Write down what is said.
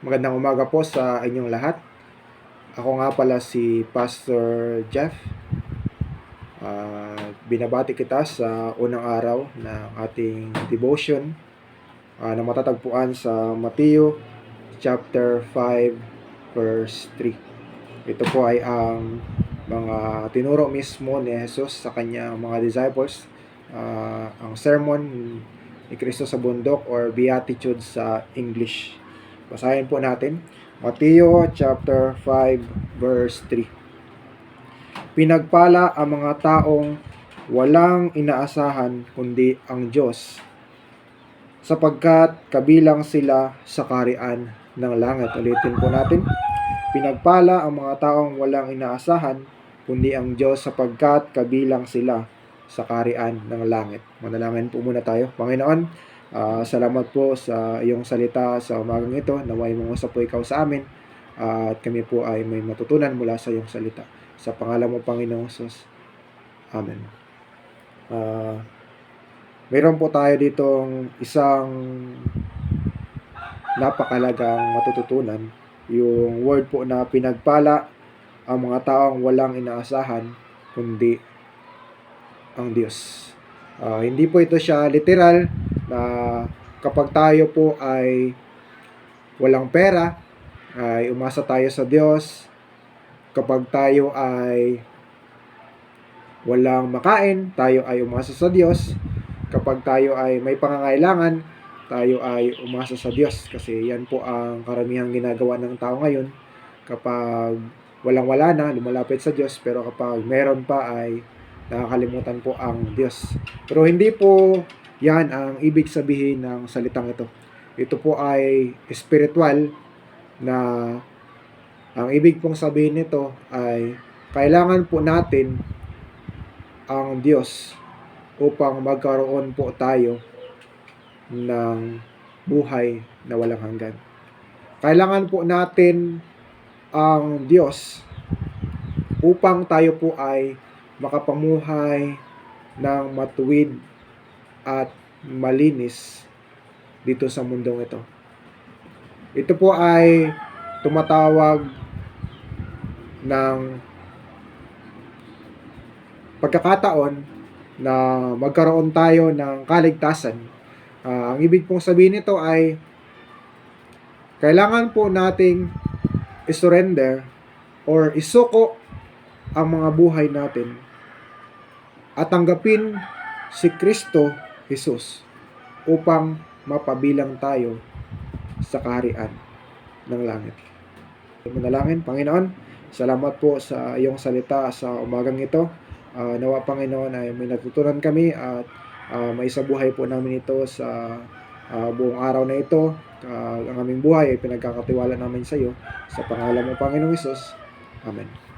Magandang umaga po sa inyong lahat. Ako nga pala si Pastor Jeff. Binabati kita sa unang araw ng ating devotion na matatagpuan sa Mateo chapter 5 verse 3. Ito po ay ang mga tinuro mismo ni Jesus sa kanyang mga disciples, ang sermon ni Kristo sa bundok or Beatitudes sa English. Basahin po natin. Mateo chapter 5 verse 3. Pinagpala ang mga taong walang inaasahan kundi ang Diyos, sapagkat kabilang sila sa kaharian ng langit. Ulitin po natin. Pinagpala ang mga taong walang inaasahan kundi ang Diyos, sapagkat kabilang sila sa kaharian ng langit. Manalangin po muna tayo. Panginoon, salamat po sa iyong salita sa umagang ito. Naway mangusap po ikaw sa amin at kami po ay may matutunan mula sa iyong salita. Sa pangalan mo, Panginoong Jesus. Amen. Mayroon po tayo ditong isang napakalagang matututunan. Yung word po na pinagpala ang mga taong walang inaasahan kundi ang Diyos. Hindi po ito siya literal na kapag tayo po ay walang pera, ay umasa tayo sa Diyos. Kapag tayo ay walang makain, tayo ay umasa sa Diyos. Kapag tayo ay may pangangailangan, tayo ay umasa sa Diyos. Kasi yan po ang karamihang ginagawa ng tao ngayon. Kapag walang-wala na, lumalapit sa Diyos. Pero kapag meron pa ay nakakalimutan po ang Diyos. Pero hindi po yan ang ibig sabihin ng salitang ito. Ito po ay spiritual na ang ibig pong sabihin nito ay kailangan po natin ang Diyos upang magkaroon po tayo ng buhay na walang hanggan. Kailangan po natin ang Diyos upang tayo po ay makapamuhay ng matuwid at malinis dito sa mundong ito. Ito po ay tumatawag ng pagkakataon na magkaroon tayo ng kaligtasan. Ang ibig pong sabihin nito ay kailangan po nating isurrender or isuko ang mga buhay natin at tanggapin si Kristo Jesus upang mapabilang tayo sa kaharian ng langit. Manalangin. Panginoon, salamat po sa iyong salita sa umagang ito. Nawa, Panginoon, ay may natutunan kami at maisabuhay po namin ito sa buong araw na ito. Ang aming buhay ay pinagkakatiwala namin sa iyo. Sa pangalan mo, Panginoong Hesus. Amen.